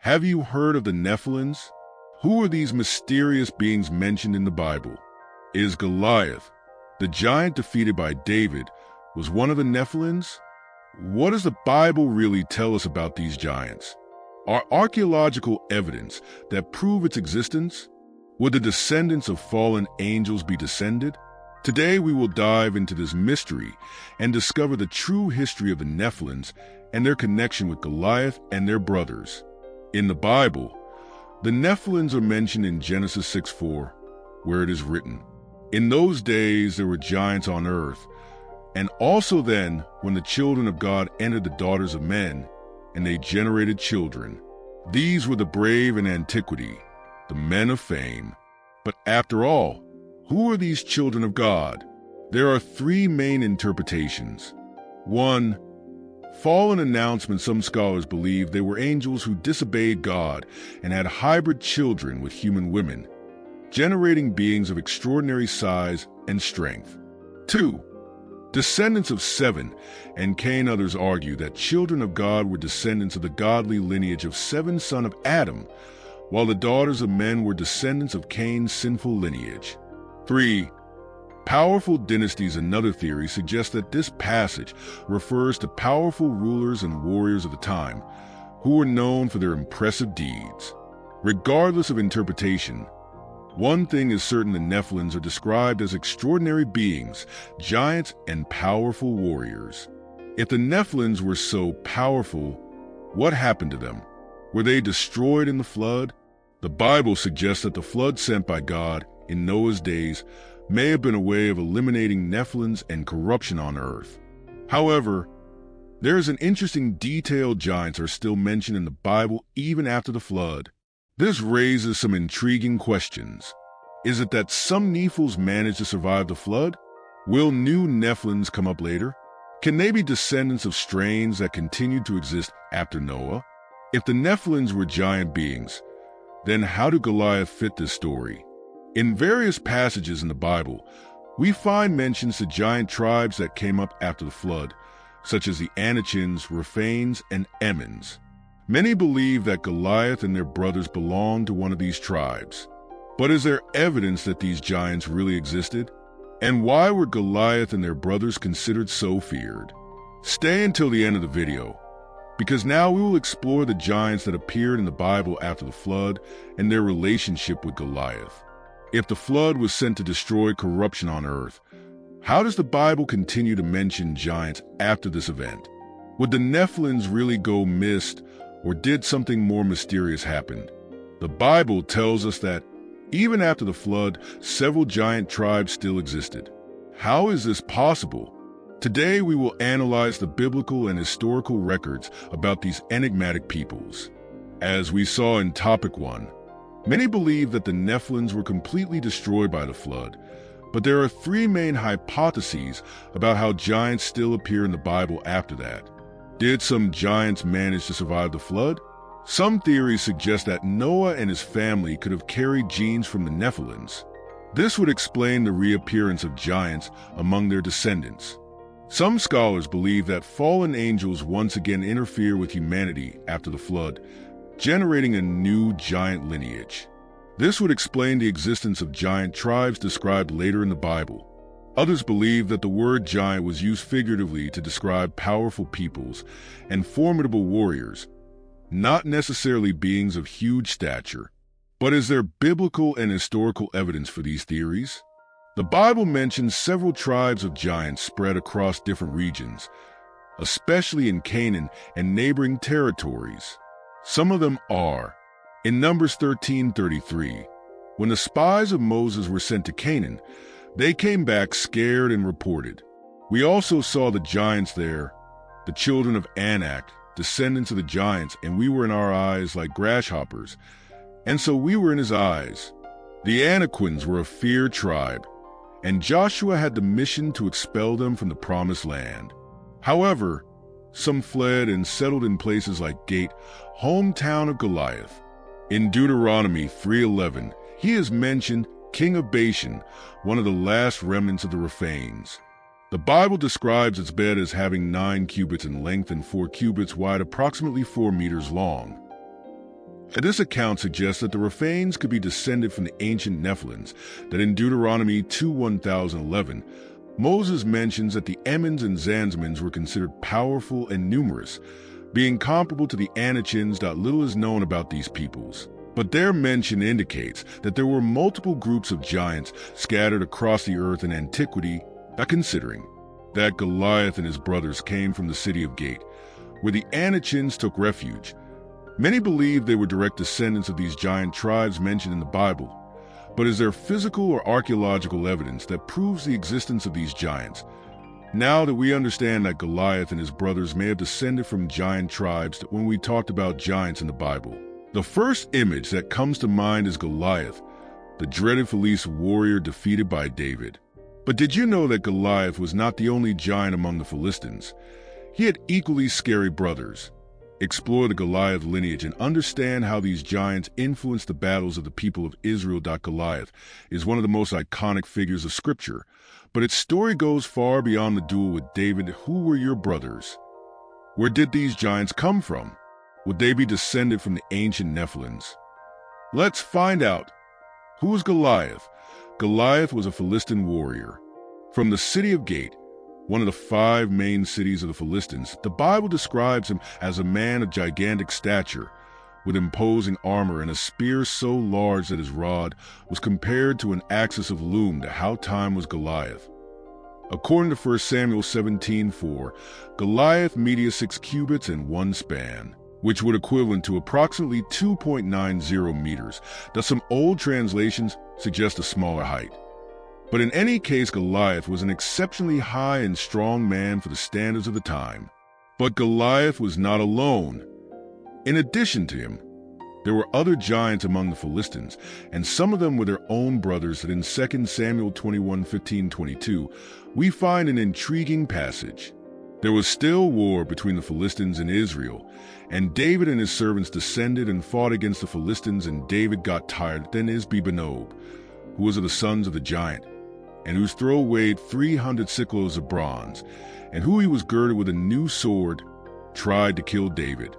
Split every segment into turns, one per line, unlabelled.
Have you heard of the Nephilims? Who are these mysterious beings mentioned in the Bible? Is Goliath, the giant defeated by David, was one of the Nephilims? What does the Bible really tell us about these giants? Are archaeological evidence that prove its existence? Would the descendants of fallen angels be descended? Today we will dive into this mystery and discover the true history of the Nephilims and their connection with Goliath and their brothers. In the Bible, the Nephilims are mentioned in Genesis 6:4, where it is written, "In those days there were giants on earth, and also then when the children of God entered the daughters of men, and they generated children. These were the brave in antiquity, the men of fame." But after all, who are these children of God? There are three main interpretations. 1. Fallen announcement. Some scholars believe they were angels who disobeyed God and had hybrid children with human women, generating beings of extraordinary size and strength. 2. Descendants of Seven and Cain. Others argue that children of God were descendants of the godly lineage of Seven, son of Adam, while the daughters of men were descendants of Cain's sinful lineage. 3. Powerful dynasties. Another theory suggests that this passage refers to powerful rulers and warriors of the time who were known for their impressive deeds. Regardless of interpretation, one thing is certain: the Nephilims are described as extraordinary beings, giants, and powerful warriors. If the Nephilims were so powerful, what happened to them? Were they destroyed in the flood? The Bible suggests that the flood sent by God in Noah's days may have been a way of eliminating Nephilims and corruption on earth. However, there is an interesting detail: giants are still mentioned in the Bible even after the flood. This raises some intriguing questions. Is it that some Nephilims managed to survive the flood? Will new Nephilims come up later? Can they be descendants of strains that continued to exist after Noah? If the Nephilims were giant beings, then how do Goliath fit this story? In various passages in the Bible, we find mentions to giant tribes that came up after the flood, such as the Anakims, Rephaim, and Emmons. Many believe that Goliath and their brothers belonged to one of these tribes. But is there evidence that these giants really existed? And why were Goliath and their brothers considered so feared? Stay until the end of the video, because now we will explore the giants that appeared in the Bible after the flood and their relationship with Goliath. If the flood was sent to destroy corruption on earth, how does the Bible continue to mention giants after this event? Would the Nephilims really go missed, or did something more mysterious happen? The Bible tells us that even after the flood, several giant tribes still existed. How is this possible? Today we will analyze the biblical and historical records about these enigmatic peoples. As we saw in Topic 1, many believe that the Nephilims were completely destroyed by the flood, but there are three main hypotheses about how giants still appear in the Bible after that. Did some giants manage to survive the flood? Some theories suggest that Noah and his family could have carried genes from the Nephilims. This would explain the reappearance of giants among their descendants. Some scholars believe that fallen angels once again interfere with humanity after the flood, generating a new giant lineage. This would explain the existence of giant tribes described later in the Bible. Others believe that the word giant was used figuratively to describe powerful peoples and formidable warriors, not necessarily beings of huge stature. But is there biblical and historical evidence for these theories? The Bible mentions several tribes of giants spread across different regions, especially in Canaan and neighboring territories. Some of them are: in Numbers 13:33, when the spies of Moses were sent to Canaan, they came back scared and reported, "We also saw the giants there, the children of Anak, descendants of the giants, and we were in our eyes like grasshoppers, and so we were in his eyes." The Anakims were a feared tribe, and Joshua had the mission to expel them from the promised land. However, some fled and settled in places like Gate, hometown of Goliath. In Deuteronomy 3:11, he is mentioned king of Bashan, one of the last remnants of the Rephaims. The Bible describes its bed as having 9 cubits in length and 4 cubits wide, approximately 4 meters long. And this account suggests that the Rephanes could be descended from the ancient Nephilims, that in Deuteronomy 2:1011, Moses mentions that the Emmons and Zanzmans were considered powerful and numerous, being comparable to the Anakims. Little is known about these peoples, but their mention indicates that there were multiple groups of giants scattered across the earth in antiquity, considering that Goliath and his brothers came from the city of Gate, where the Anakims took refuge. Many believe they were direct descendants of these giant tribes mentioned in the Bible, but is there physical or archaeological evidence that proves the existence of these giants? Now that we understand that Goliath and his brothers may have descended from giant tribes when we talked about giants in the Bible, the first image that comes to mind is Goliath, the dreaded Philistine warrior defeated by David. But did you know that Goliath was not the only giant among the Philistines? He had equally scary brothers. Explore the Goliath lineage and understand how these giants influenced the battles of the people of Israel. Goliath is one of the most iconic figures of Scripture, but its story goes far beyond the duel with David. Who were your brothers? Where did these giants come from? Would they be descended from the ancient Nephilims? Let's find out. Who was Goliath? Goliath was a Philistine warrior. From the city of Gate, one of the 5 main cities of the Philistines, the Bible describes him as a man of gigantic stature, with imposing armor and a spear so large that his rod was compared to an axis of loom. How time was Goliath? According to 1 Samuel 17:4, Goliath measured 6 cubits and 1 span, which would equivalent to approximately 2.90 meters. Thus some old translations suggest a smaller height. But in any case, Goliath was an exceptionally high and strong man for the standards of the time. But Goliath was not alone. In addition to him, there were other giants among the Philistines, and some of them were their own brothers. That in 2 Samuel 21:15-22, we find an intriguing passage. There was still war between the Philistines and Israel, and David and his servants descended and fought against the Philistines, and David got tired. Then Isbi-Benob, who was of the sons of the giant, and whose throw weighed 300 sickles of bronze, and who he was girded with a new sword, tried to kill David.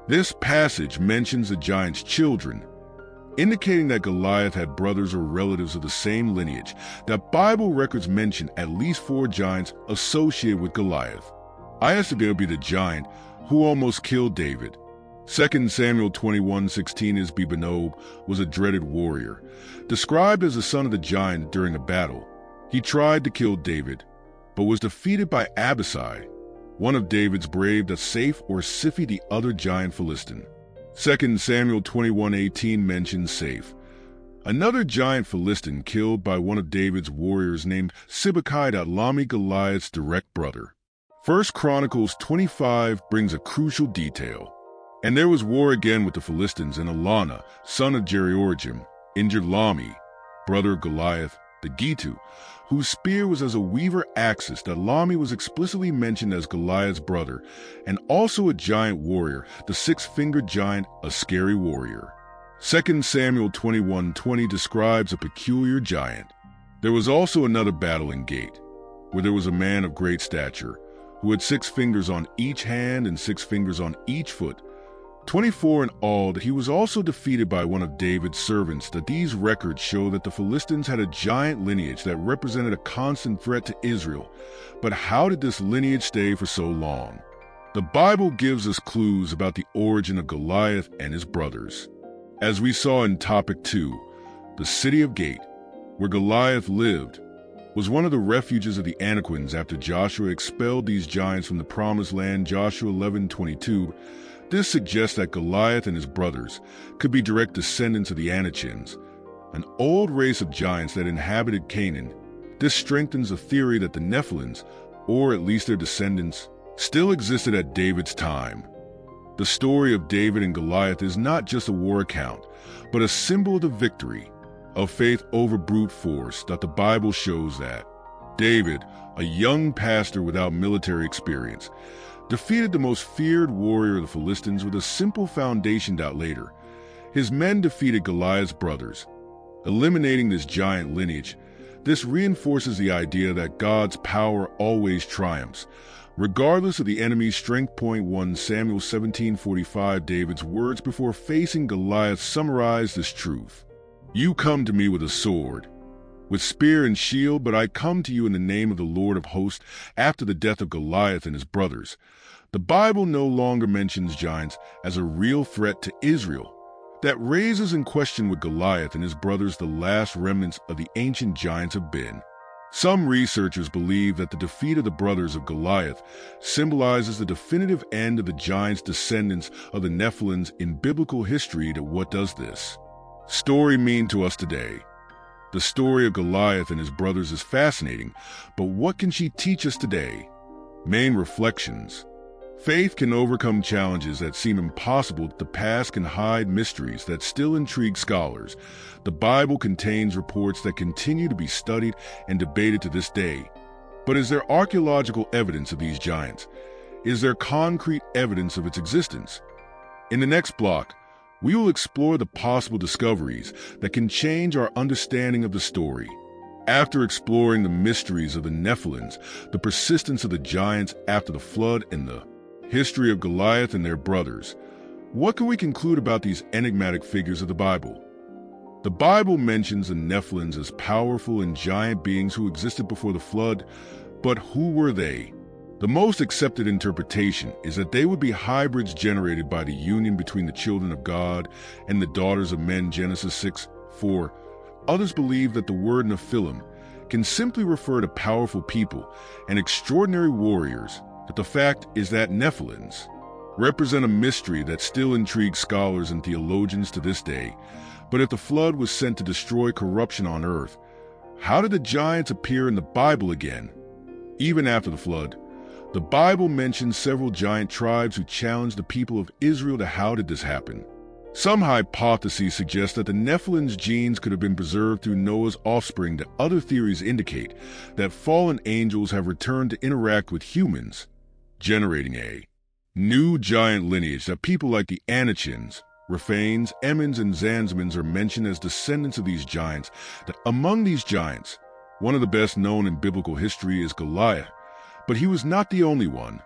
This passage mentions the giant's children, indicating that Goliath had brothers or relatives of the same lineage. That Bible records mention at least 4 giants associated with Goliath. I estimate it would be the giant who almost killed David. 2 Samuel 21:16, Isbi-Benob was a dreaded warrior, described as the son of the giant during a battle. He tried to kill David, but was defeated by Abishai, one of David's brave, that Saph or Siphi, the other giant Philistine. 2 Samuel 21:18 mentions Saph, another giant Philistine killed by one of David's warriors named Sibbecai, Lami, Goliath's direct brother. 1 Chronicles 25 brings a crucial detail. And there was war again with the Philistines, and Elana, son of Jeroham, injured Lami, brother of Goliath, the Gitu, whose spear was as a weaver axis. That Lami was explicitly mentioned as Goliath's brother, and also a giant warrior, the 6-fingered giant, a scary warrior. 2 Samuel 21:20 describes a peculiar giant. There was also another battle in Gate, where there was a man of great stature, who had 6 fingers on each hand and 6 fingers on each foot, 24 in all. That he was also defeated by one of David's servants. That these records show that the Philistines had a giant lineage that represented a constant threat to Israel. But how did this lineage stay for so long? The Bible gives us clues about the origin of Goliath and his brothers. As we saw in topic 2, the city of Gate, where Goliath lived, was one of the refuges of the Anakims after Joshua expelled these giants from the promised land. Joshua 11:22. This suggests that Goliath and his brothers could be direct descendants of the Anakims, an old race of giants that inhabited Canaan. This strengthens the theory that the Nephilims, or at least their descendants, still existed at David's time. The story of David and Goliath is not just a war account, but a symbol of the victory of faith over brute force. That the Bible shows that David, a young pastor without military experience, defeated the most feared warrior of the Philistines with a simple foundation. Later, his men defeated Goliath's brothers, eliminating this giant lineage. This reinforces the idea that God's power always triumphs, Regardless of the enemy's strength. 1 Samuel 17:45, David's words before facing Goliath summarize this truth. You come to me with a sword, with spear and shield, but I come to you in the name of the Lord of hosts. After the death of Goliath and his brothers, the Bible no longer mentions giants as a real threat to Israel. That raises in question what Goliath and his brothers, the last remnants of the ancient giants, have been. Some researchers believe that the defeat of the brothers of Goliath symbolizes the definitive end of the giants' descendants of the Nephilim in biblical history. What does this story mean to us today? The story of Goliath and his brothers is fascinating, but what can she teach us today? Main reflections. Faith can overcome challenges that seem impossible. The past can hide mysteries that still intrigue scholars. The Bible contains reports that continue to be studied and debated to this day. But is there archaeological evidence of these giants? Is there concrete evidence of its existence? In the next block, we will explore the possible discoveries that can change our understanding of the story. After exploring the mysteries of the Nephilim, the persistence of the giants after the flood, and the history of Goliath and their brothers, what can we conclude about these enigmatic figures of the Bible? The Bible mentions the Nephilim as powerful and giant beings who existed before the flood, but who were they? The most accepted interpretation is that they would be hybrids generated by the union between the children of God and the daughters of men, Genesis 6:4. Others believe that the word Nephilim can simply refer to powerful people and extraordinary warriors. But the fact is that Nephilims represent a mystery that still intrigues scholars and theologians to this day. But if the flood was sent to destroy corruption on earth, how did the giants appear in the Bible again? Even after the flood, the Bible mentions several giant tribes who challenged the people of Israel to how did this happen? Some hypotheses suggest that the Nephilim's genes could have been preserved through Noah's offspring. That other theories indicate that fallen angels have returned to interact with humans, generating a new giant lineage. That people like the Anakims, Rephanes, Emmons, and Zanzmans are mentioned as descendants of these giants. That among these giants, one of the best known in biblical history is Goliath, but he was not the only one.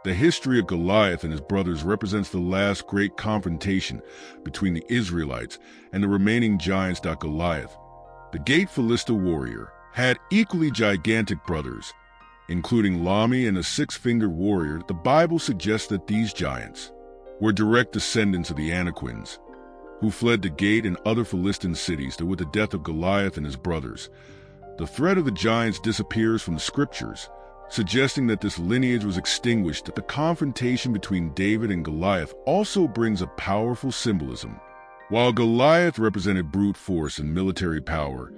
The history of Goliath and his brothers represents the last great confrontation between the Israelites and the remaining giants. Goliath, the Gate Philista warrior, had equally gigantic brothers, including Lami and a six-fingered warrior. The Bible suggests that these giants were direct descendants of the Anakims, who fled to Gate and other Philistine cities. That with the death of Goliath and his brothers, the threat of the giants disappears from the scriptures, suggesting that this lineage was extinguished. That the confrontation between David and Goliath also brings a powerful symbolism. While Goliath represented brute force and military power,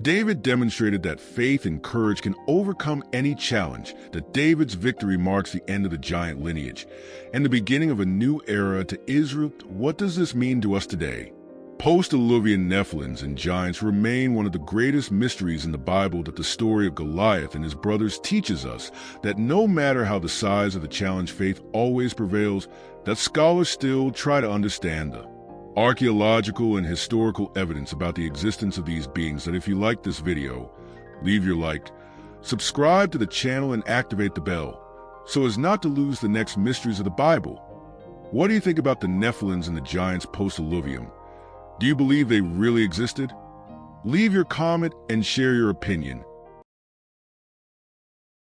David demonstrated that faith and courage can overcome any challenge. That David's victory marks the end of the giant lineage and the beginning of a new era to Israel. What does this mean to us today? Post-Diluvian Nephilims and giants remain one of the greatest mysteries in the Bible. That the story of Goliath and his brothers teaches us that no matter how the size of the challenge, faith always prevails. That scholars still try to understand the archaeological and historical evidence about the existence of these beings. That if you like this video, leave your like, subscribe to the channel, and activate the bell so as not to lose the next mysteries of the Bible. What do you think about the Nephilims and the giants post-Diluvium? Do you believe they really existed? Leave your comment and share your opinion.